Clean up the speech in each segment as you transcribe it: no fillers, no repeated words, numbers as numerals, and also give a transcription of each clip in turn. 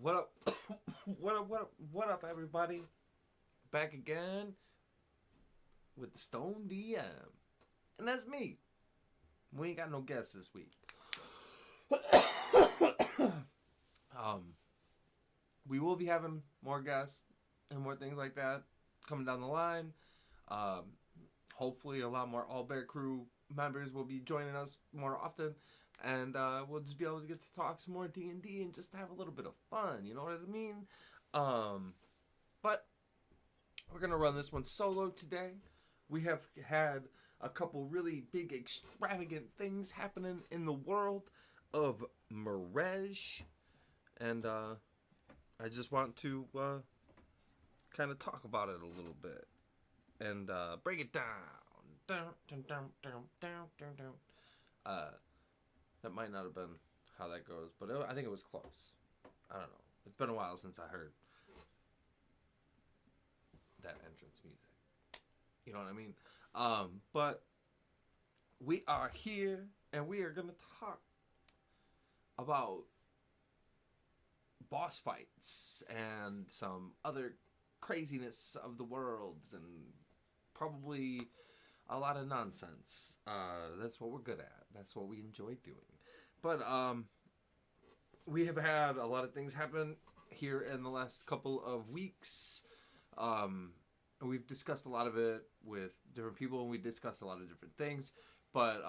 What up? What up, everybody? Back again with the Stone DM. And that's me. We ain't got no guests this week. um, we will be having more guests and more things like that coming down the line. Um, Hopefully, a lot more All Bear Crew members will be joining us more often. And we'll just be able to get to talk some more D&D and just have a little bit of fun. You know what I mean? But we're going to run this one solo today. We have had a couple really big, extravagant things happening in the world of Mirage. And I just want to kind of talk about it a little bit and break it down. That might not have been how that goes, but I think it was close. I don't know. It's been a while since I heard that entrance music. You know what I mean? But we are here, and we are going to talk about boss fights and some other craziness of the worlds and probably a lot of nonsense. That's what we're good at. That's what we enjoy doing. But we have had a lot of things happen here in the last couple of weeks. We've discussed a lot of it with different people, and we discussed a lot of different things. But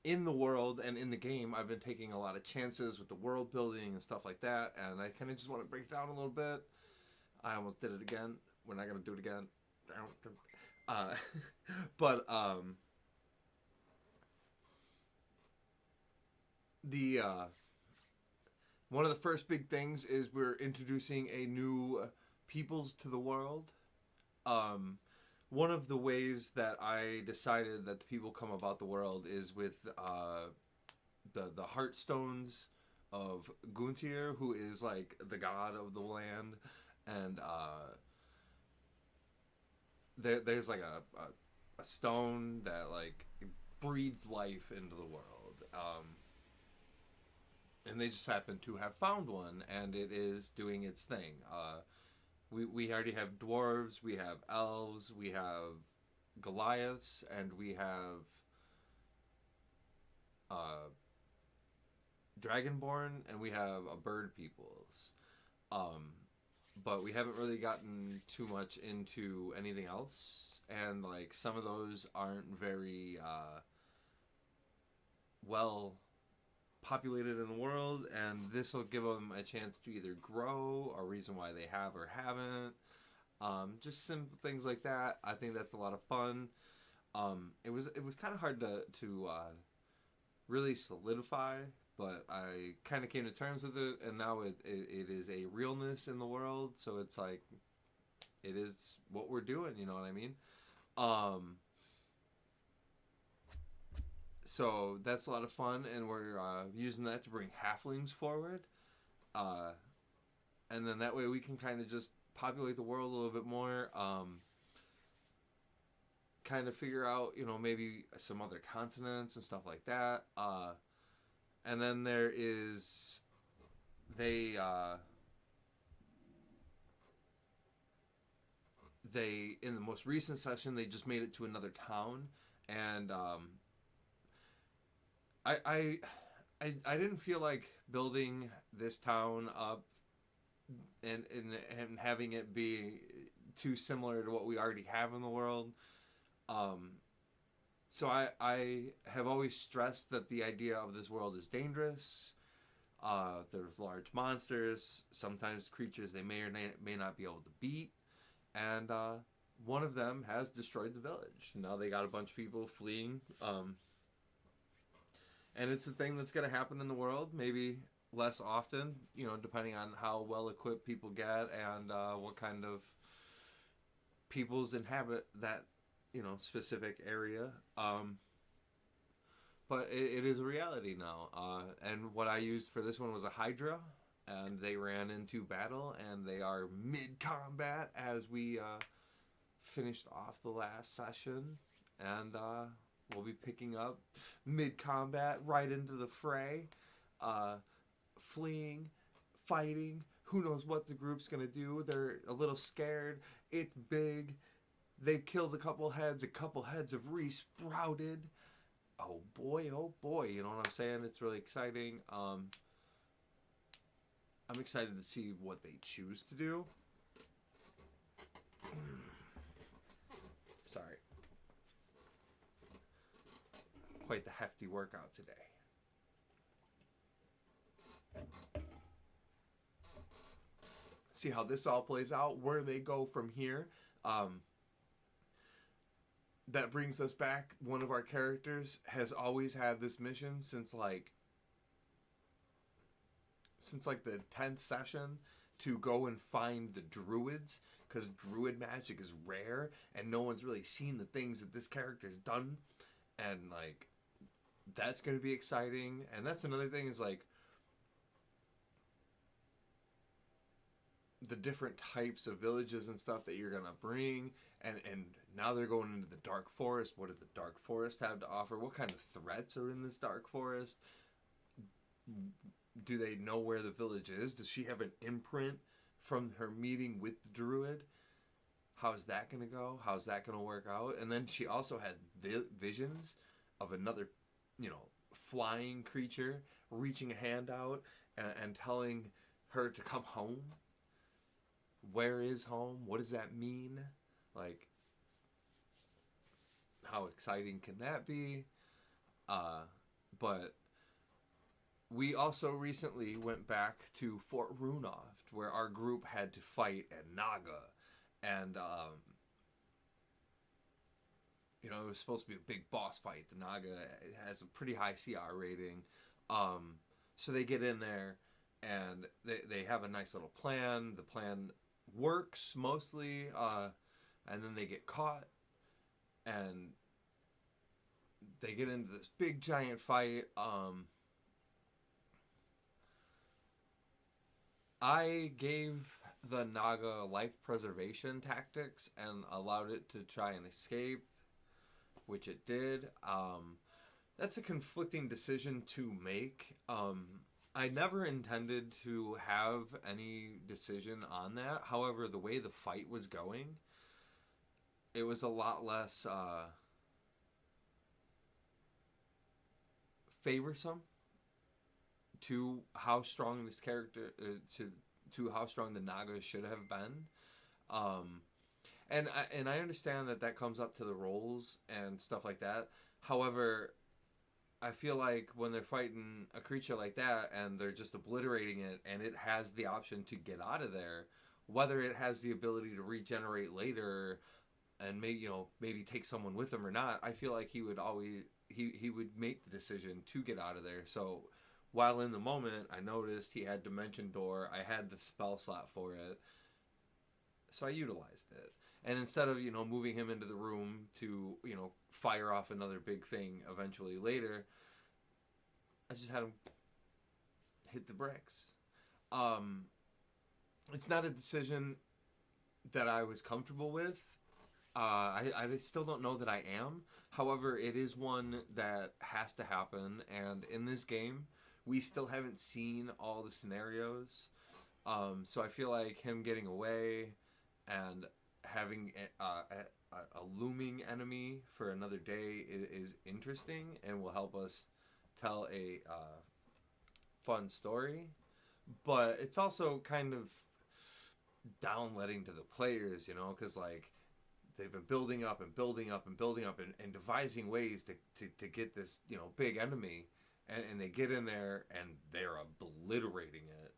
in the world and in the game, I've been taking a lot of chances with the world building and stuff like that, and I kind of just want to break it down a little bit. I almost did it again. We're not going to do it again. But the one of the first big things is we're introducing a new peoples to the world. One of the ways that I decided that the people come about the world is with the Heartstones of Guntir, who is like the god of the land, and there's like a stone that like breathes life into the world. And they just happen to have found one, and it is doing its thing. We already have dwarves, we have elves, we have Goliaths, and we have Dragonborn, and we have a bird peoples. But we haven't really gotten too much into anything else, and like some of those aren't very well populated in the world, and this will give them a chance to either grow, a reason why they have or haven't, just simple things like that. I think that's a lot of fun. It was kind of hard to really solidify, but I kind of came to terms with it, and now it is a realness in the world, so it's like it is what we're doing, you know what I mean? So that's a lot of fun, and we're using that to bring halflings forward. And then that way we can kind of just populate the world a little bit more. Kind of figure out, maybe some other continents and stuff like that. And then there is... They in the most recent session, they just made it to another town, and... I didn't feel like building this town up and having it be too similar to what we already have in the world. So I have always stressed that the idea of this world is dangerous. There's large monsters, sometimes creatures they may or may not be able to beat, and one of them has destroyed the village. Now they got a bunch of people fleeing. And it's a thing that's going to happen in the world, maybe less often, depending on how well equipped people get and what kind of peoples inhabit that, specific area. But it is a reality now. And what I used for this one was a Hydra, and they ran into battle, and they are mid-combat as we finished off the last session. And we'll be picking up mid-combat right into the fray. fleeing, fighting. Who knows what the group's gonna do? They're a little scared. It's big. They've killed a couple heads. A couple heads have resprouted. Oh boy, oh boy. You know what I'm saying? It's really exciting. I'm excited to see what they choose to do. Sorry. Quite the hefty workout today. See how this all plays out, where they go from here. That brings us back. One of our characters has always had this mission since like the 10th session to go and find the druids, because druid magic is rare and no one's really seen the things that this character's done, and like that's going to be exciting. And that's another thing, is like the different types of villages and stuff that you're going to bring, and now they're going into the dark forest. What does the dark forest have to offer? What kind of threats are in this dark forest? Do they know where the village is? Does she have an imprint from her meeting with the druid? How's that going to go? How's that going to work out? And then she also had visions of another, flying creature reaching a hand out and telling her to come home. Where is home? What does that mean? Like, how exciting can that be? But we also recently went back to Fort Runoft, where our group had to fight a Naga. And, it was supposed to be a big boss fight. The Naga has a pretty high CR rating. So they get in there, and they have a nice little plan. The plan works mostly, and then they get caught, and they get into this big giant fight. I gave the Naga life preservation tactics and allowed it to try and escape, which it did. That's a conflicting decision to make. I never intended to have any decision on that. However, the way the fight was going, it was a lot less favorsome to how strong this character, to how strong the Naga should have been. And I understand that comes up to the roles and stuff like that. However, I feel like when they're fighting a creature like that and they're just obliterating it, and it has the option to get out of there, whether it has the ability to regenerate later and maybe take someone with him or not, I feel like he would make the decision to get out of there. So while in the moment I noticed he had Dimension Door, I had the spell slot for it, so I utilized it. And instead of, moving him into the room to, fire off another big thing eventually later, I just had him hit the bricks. It's not a decision that I was comfortable with. I still don't know that I am. However, it is one that has to happen. And in this game, we still haven't seen all the scenarios. So I feel like him getting away and having a looming enemy for another day is interesting and will help us tell a fun story. But it's also kind of downletting to the players, because like they've been building up and building up and building up and devising ways to get this big enemy, and they get in there and they're obliterating it.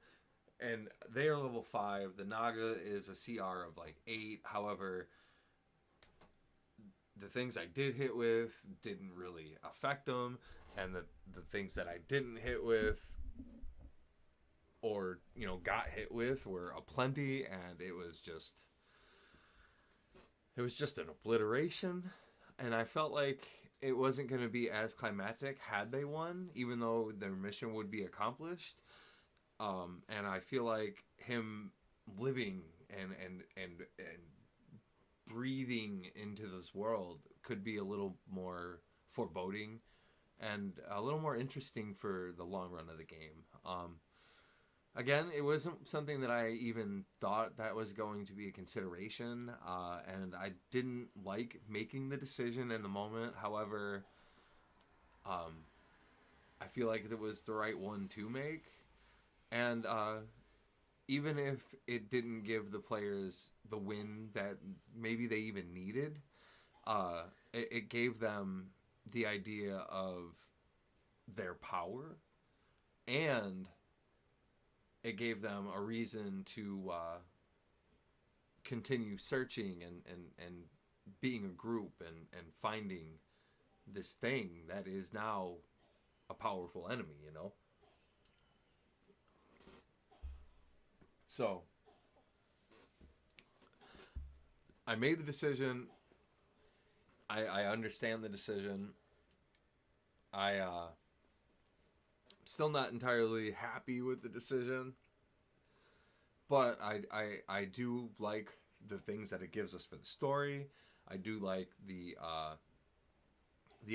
And they are level 5. The Naga is a CR of like 8. However, the things I did hit with didn't really affect them, and the things that I didn't hit with or got hit with were aplenty, and it was just an obliteration. And I felt like it wasn't going to be as climactic had they won, even though their mission would be accomplished. And I feel like him living and breathing into this world could be a little more foreboding and a little more interesting for the long run of the game. Again, it wasn't something that I even thought that was going to be a consideration, and I didn't like making the decision in the moment. However, I feel like it was the right one to make, and even if it didn't give the players the win that maybe they even needed, it gave them the idea of their power, and it gave them a reason to continue searching and being a group and finding this thing that is now a powerful enemy, you know? So, I made the decision. I understand the decision. I'm still not entirely happy with the decision, but I do like the things that it gives us for the story. I do like the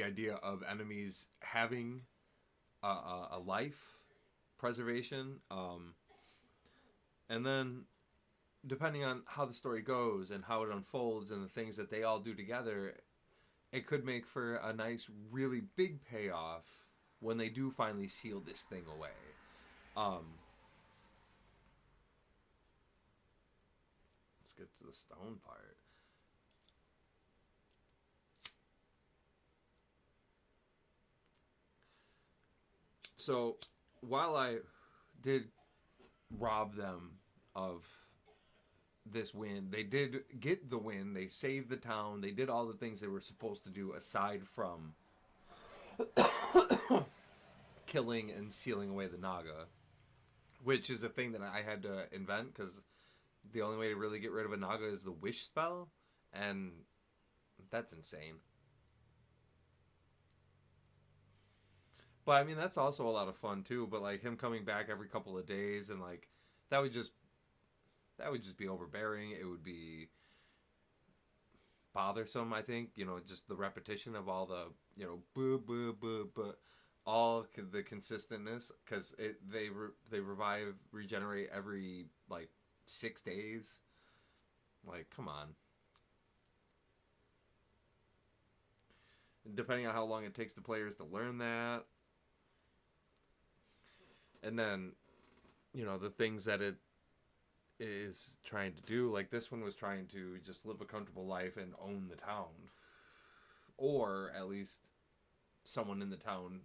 idea of enemies having a life preservation, and then depending on how the story goes and how it unfolds and the things that they all do together, it could make for a nice, really big payoff when they do finally seal this thing away. Let's get to the stone part. So, while I did rob them of this win, they did get the win. They saved the town. They did all the things they were supposed to do aside from killing and sealing away the Naga, which is a thing that I had to invent because the only way to really get rid of a Naga is the wish spell, and that's insane. But I mean, that's also a lot of fun too. But like him coming back every couple of days, and like that would just be overbearing. It would be bothersome. I think just the repetition of all the boo boo boo boo, all the consistentness because they regenerate every like 6 days. Like, come on. Depending on how long it takes the players to learn that, and then the things that it is trying to do, like this one was trying to just live a comfortable life and own the town, or at least someone in the town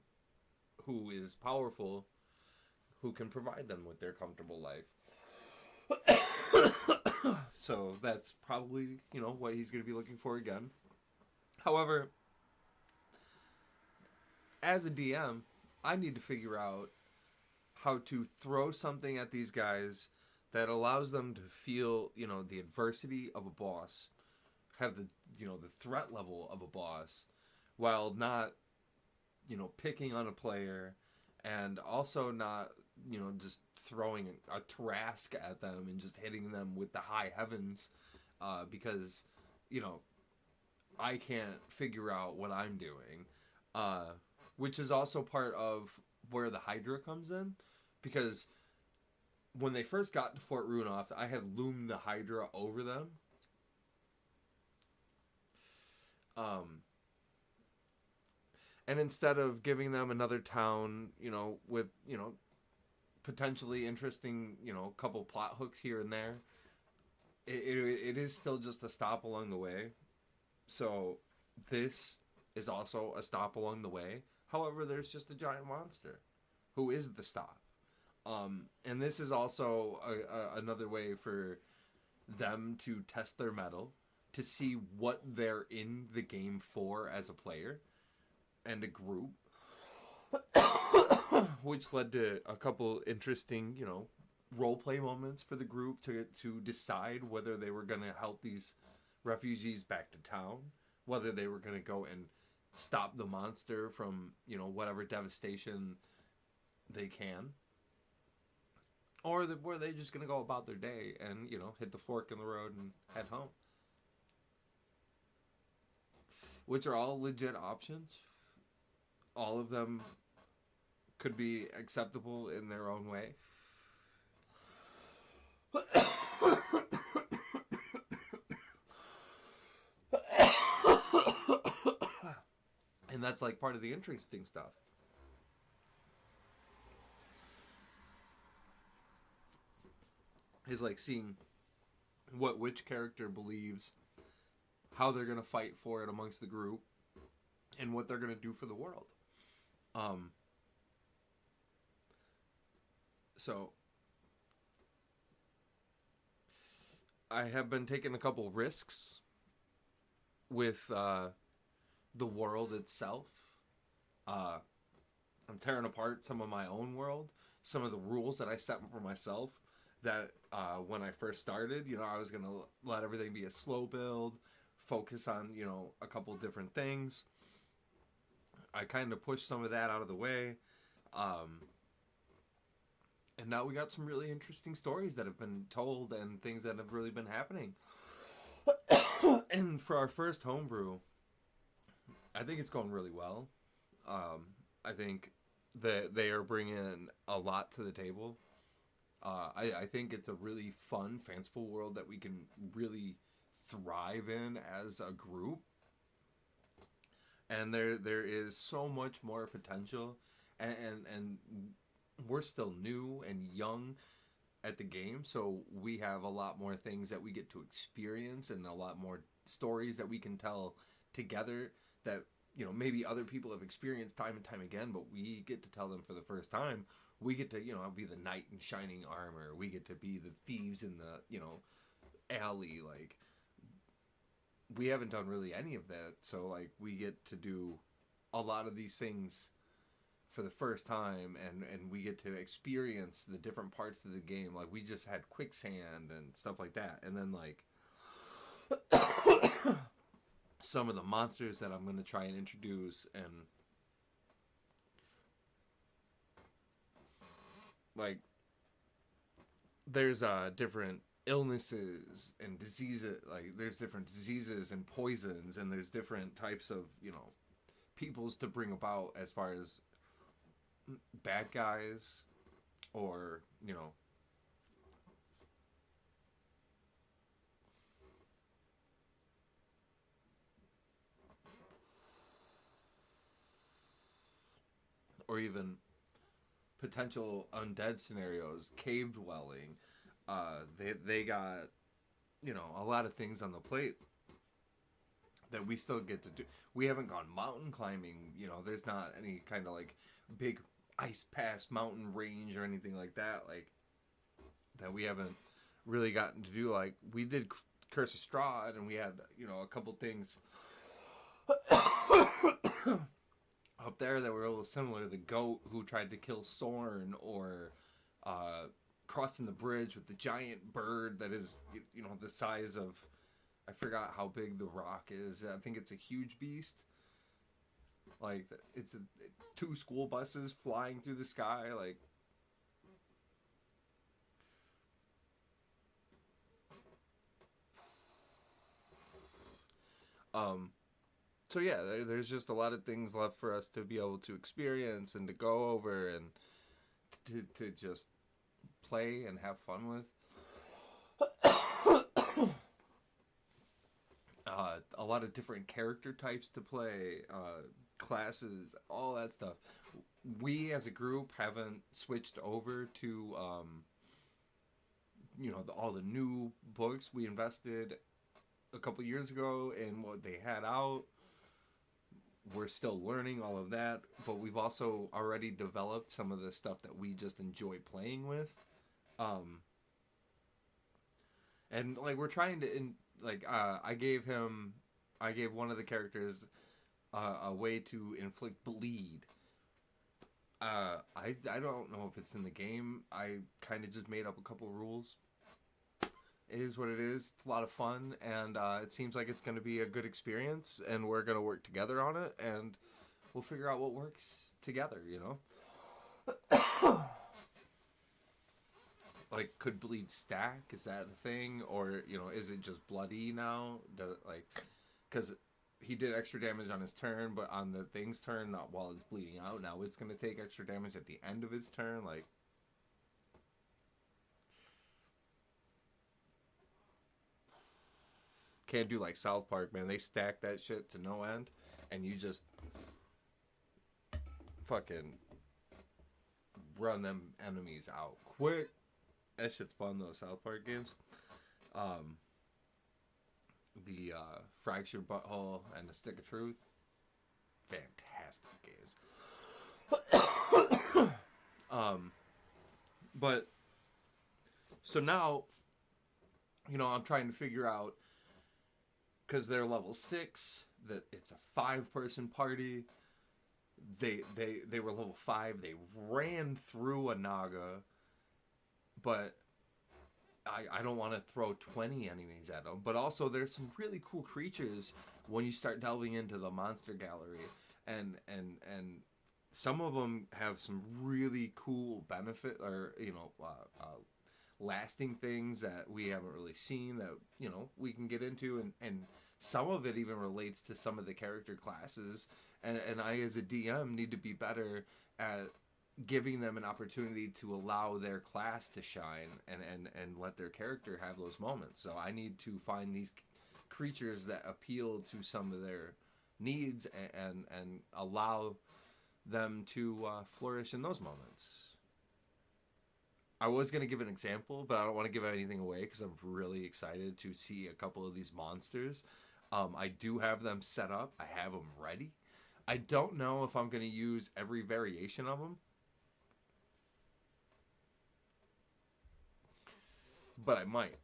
who is powerful who can provide them with their comfortable life. So that's probably what he's going to be looking for again. However, as a DM, I need to figure out how to throw something at these guys that allows them to feel, the adversity of a boss, have the threat level of a boss, while not, picking on a player, and also not, just throwing a Trask at them and just hitting them with the high heavens, because, I can't figure out what I'm doing, which is also part of where the Hydra comes in, because when they first got to Fort Runoff, I had loomed the Hydra over them. And instead of giving them another town, with, potentially interesting, couple plot hooks here and there, it is still just a stop along the way. So this is also a stop along the way. However, there's just a giant monster who is the stop. And this is also another way for them to test their mettle, to see what they're in the game for as a player and a group, which led to a couple interesting, role play moments for the group to decide whether they were going to help these refugees back to town, whether they were going to go and stop the monster from, whatever devastation they can, or were they just going to go about their day and, hit the fork in the road and head home? Which are all legit options. all of them could be acceptable in their own way. And that's like part of the interesting stuff. Is like seeing what which character believes, how they're going to fight for it amongst the group, and what they're going to do for the world. So I have been taking a couple risks with the world itself. I'm tearing apart some of my own world, some of the rules that I set for myself. That when I first started, I was gonna let everything be a slow build, focus on a couple different things. I kind of pushed some of that out of the way, and now we got some really interesting stories that have been told and things that have really been happening. And for our first homebrew, I think it's going really well. I think that they are bringing a lot to the table. I think it's a really fun, fanciful world that we can really thrive in as a group. And there is so much more potential, and we're still new and young at the game, so we have a lot more things that we get to experience and a lot more stories that we can tell together that maybe other people have experienced time and time again, but we get to tell them for the first time. We get to be the knight in shining armor. We get to be the thieves in the alley. Like, we haven't done really any of that, so like we get to do a lot of these things for the first time, and we get to experience the different parts of the game. Like, we just had quicksand and stuff like that, and then like some of the monsters that I'm going to try and introduce, and like there's different illnesses and diseases. Like, there's different diseases and poisons, and there's different types of peoples to bring about as far as bad guys, or or even potential undead scenarios, cave dwelling. They got a lot of things on the plate that we still get to do. We haven't gone mountain climbing. There's not any kind of like big ice pass mountain range or anything like that. Like, that we haven't really gotten to do. Like, we did Curse of Strahd, and we had a couple things up there that were a little similar. The goat who tried to kill Sorn, or crossing the bridge with the giant bird that is the size of, I forgot how big the rock is. I think it's a huge beast. Like, it's two school buses flying through the sky. Like, so yeah, there's just a lot of things left for us to be able to experience and to go over, and to just play and have fun with. A lot of different character types to play, classes, all that stuff. We as a group haven't switched over to all the new books we invested a couple years ago in what they had out. We're still learning all of that, but we've also already developed some of the stuff that we just enjoy playing with. And like, we're trying to I gave one of the characters a way to inflict bleed. I don't know if it's in the game. I kind of just made up a couple rules. It is what it is. It's a lot of fun, and it seems like it's going to be a good experience, and we're going to work together on it, and we'll figure out what works together, Like, could bleed stack? Is that a thing? Or, is it just bloody now? Because he did extra damage on his turn, but on the thing's turn, not while it's bleeding out. Now it's gonna take extra damage at the end of his turn. Like, can't do like South Park, man. They stack that shit to no end, and you just fucking run them enemies out quick. That shit's fun though. South Park games. Um, the Fractured Butthole and the Stick of Truth, fantastic games. But so now, I'm trying to figure out, because they're level 6, that it's a 5-person party. They were level 5. They ran through a Naga, but I don't want to throw 20 enemies at them. But also, there's some really cool creatures when you start delving into the monster gallery, and some of them have some really cool benefit, or lasting things that we haven't really seen that we can get into, and some of it even relates to some of the character classes, and I as a DM need to be better at giving them an opportunity to allow their class to shine and let their character have those moments. So I need to find these creatures that appeal to some of their needs and allow them to flourish in those moments. I was going to give an example, but I don't want to give anything away because I'm really excited to see a couple of these monsters. I do have them set up. I have them ready. I don't know if I'm going to use every variation of them, but I might.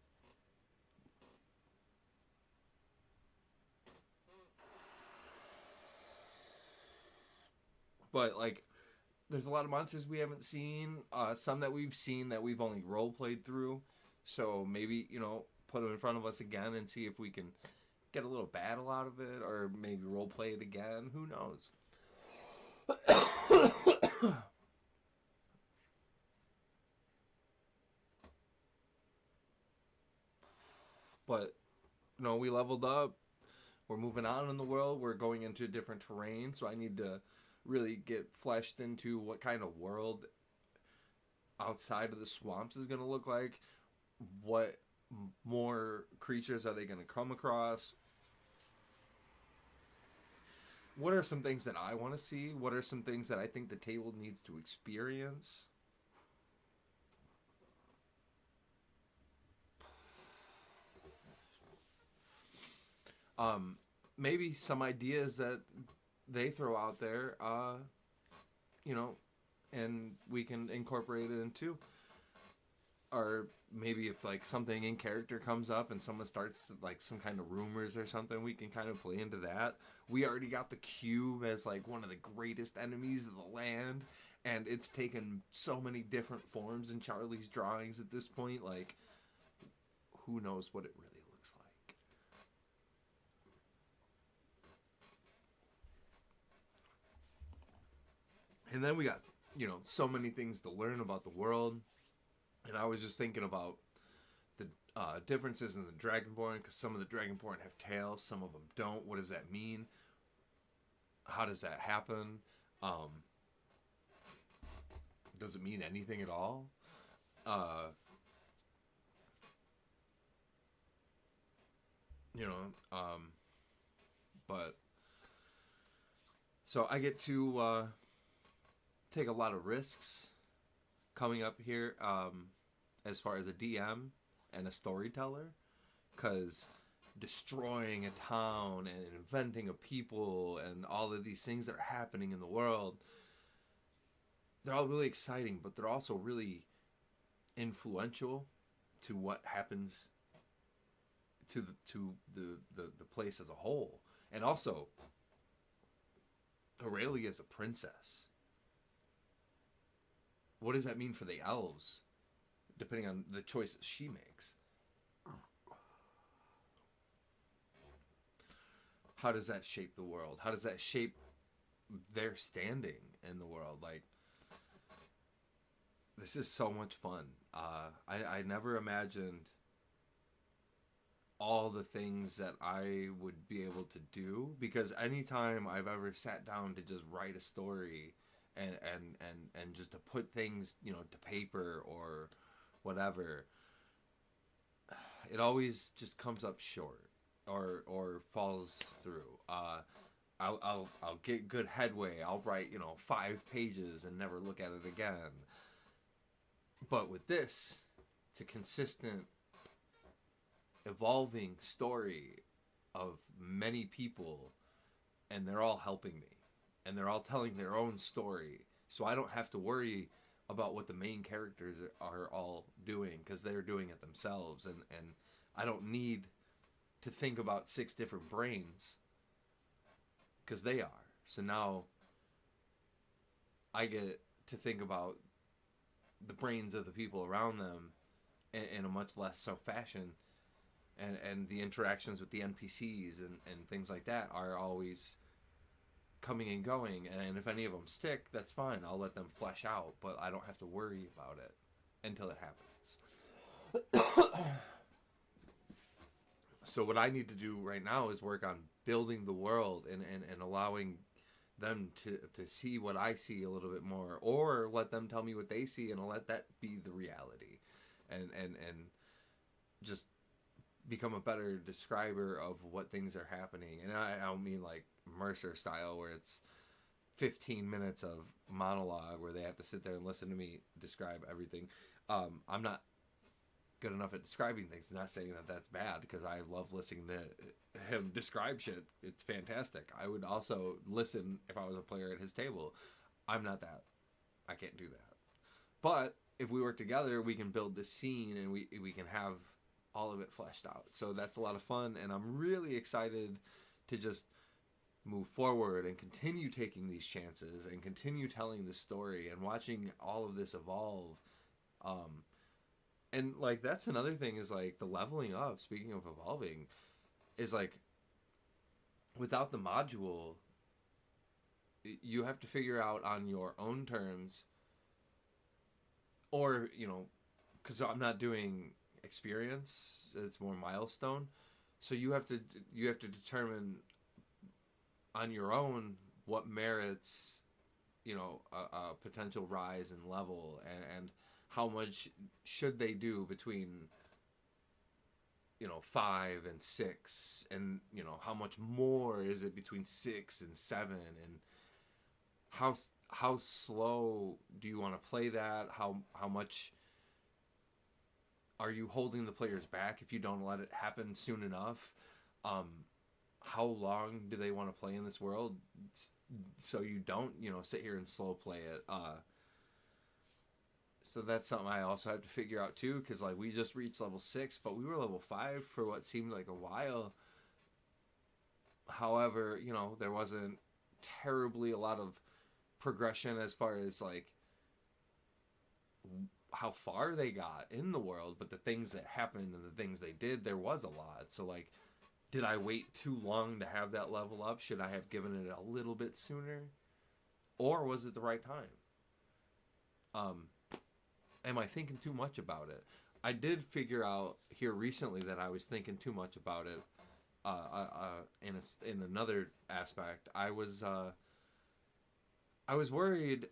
But, like, there's a lot of monsters we haven't seen. Some that we've seen that we've only role played through. So maybe, put them in front of us again and see if we can get a little battle out of it, or maybe role play it again. Who knows? But, we leveled up. We're moving on in the world. We're going into a different terrain. So I need to really get fleshed into what kind of world outside of the swamps is going to look like. What more creatures are they going to come across? What are some things that I want to see? What are some things that I think the table needs to experience? Maybe some ideas that they throw out there, and we can incorporate it into. Or maybe if like something in character comes up and someone starts like some kind of rumors or something, we can kind of play into that. We already got the cube as like one of the greatest enemies of the land, and it's taken so many different forms in Charlie's drawings at this point. Like, who knows what it really looks like. And then we got, so many things to learn about the world. And I was just thinking about the differences in the Dragonborn, because some of the Dragonborn have tails, some of them don't. What does that mean? How does that happen? Does it mean anything at all? You know, but so I get to take a lot of risks coming up here, as far as a DM and a storyteller, because destroying a town and inventing a people and all of these things that are happening in the world, they're all really exciting, but they're also really influential to what happens to the place as a whole. And also, Aurelia is a princess. What does that mean for the elves, depending on the choices she makes? How does that shape the world? How does that shape their standing in the world? Like, this is so much fun. I never imagined all the things that I would be able to do, because anytime I've ever sat down to just write a story and just to put things, you know, to paper or whatever, it always just comes up short or falls through. I'll get good headway. I'll write, you know, 5 pages and never look at it again. But with this, it's a consistent, evolving story of many people, and they're all helping me, and they're all telling their own story. So I don't have to worry about what the main characters are all doing, because they're doing it themselves, and I don't need to think about 6 different brains, because they are. So now I get to think about the brains of the people around them in a much less so fashion, and the interactions with the NPCs and things like that are always coming and going, and if any of them stick, that's fine. I'll let them flesh out, but I don't have to worry about it until it happens. So what I need to do right now is work on building the world and allowing them to see what I see a little bit more, or let them tell me what they see and I'll let that be the reality, and just become a better describer of what things are happening. And I don't mean like Mercer style where it's 15 minutes of monologue where they have to sit there and listen to me describe everything. I'm not good enough at describing things. Not saying that that's bad, because I love listening to him describe shit. It's fantastic. I would also listen if I was a player at his table. I'm not that. I can't do that. But if we work together, we can build this scene, and we can have all of it fleshed out. So that's a lot of fun, and I'm really excited to just move forward and continue taking these chances and continue telling this story and watching all of this evolve. And like, that's another thing, is like the leveling up, speaking of evolving, is like, without the module, you have to figure out on your own terms, or, you know, because I'm not doing experience, it's more milestone, so you have to determine on your own what merits, you know, a potential rise in level, and how much should they do between, you know, 5 and 6, and, you know, how much more is it between 6 and 7, and how slow do you want to play that, how much are you holding the players back if you don't let it happen soon enough? How long do they want to play in this world, so you don't, you know, sit here and slow play it? So that's something I also have to figure out too, because like, we just reached level 6, but we were level 5 for what seemed like a while. However, you know, there wasn't terribly a lot of progression as far as like how far they got in the world, but the things that happened and the things they did, there was a lot. So like, did I wait too long to have that level up? Should I have given it a little bit sooner? Or was it the right time? Am I thinking too much about it? I did figure out here recently that I was thinking too much about it. In another aspect, I was worried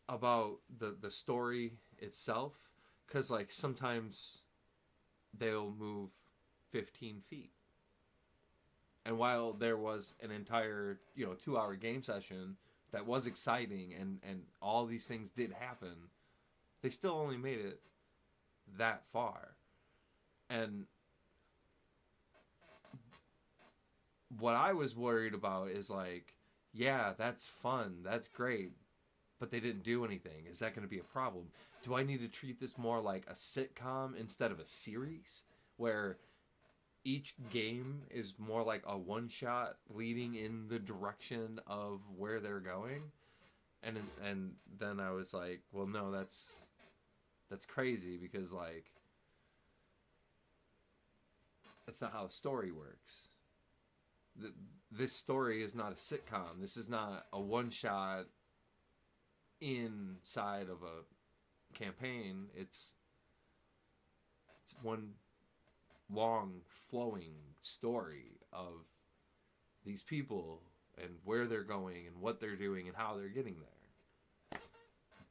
about the story itself, because like, sometimes they'll move 15 feet, and while there was an entire, you know, 2-hour game session that was exciting, and all these things did happen, they still only made it that far. And what I was worried about is like, yeah, that's fun, that's great, but they didn't do anything. Is that going to be a problem? Do I need to treat this more like a sitcom instead of a series, where each game is more like a one-shot leading in the direction of where they're going? And then I was like, well, no, that's crazy, because like, that's not how a story works. This story is not a sitcom. This is not a one-shot inside of a campaign. It's one long flowing story of these people and where they're going and what they're doing and how they're getting there.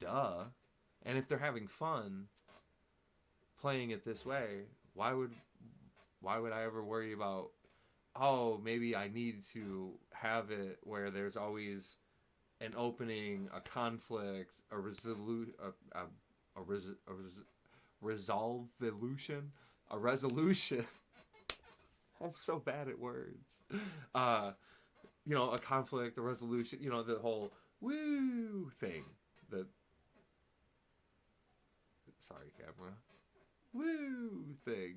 Duh. And if they're having fun playing it this way, why would I ever worry about, oh, maybe I need to have it where there's always an opening, a conflict, a resolution. I'm so bad at words. A conflict, a resolution, the whole woo thing. Sorry, camera. Woo thing,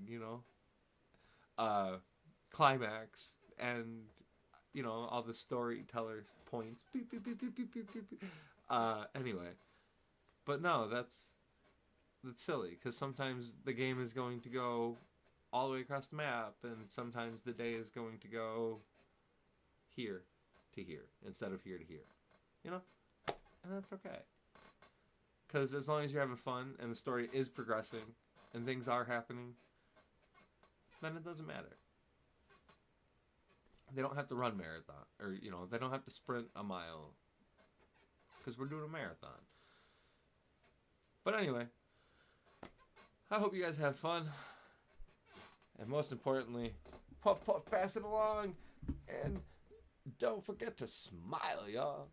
climax, and all the storytellers points. Beep, beep, beep, beep, beep, beep, beep. Anyway, but no, that's silly, because sometimes the game is going to go all the way across the map, and sometimes the day is going to go here to here instead of here to here, and that's okay. Because as long as you're having fun and the story is progressing and things are happening, then it doesn't matter. They don't have to run marathon, or they don't have to sprint a mile, because we're doing a marathon. But anyway, I hope you guys have fun, and most importantly, puff puff, pass it along, and don't forget to smile, y'all.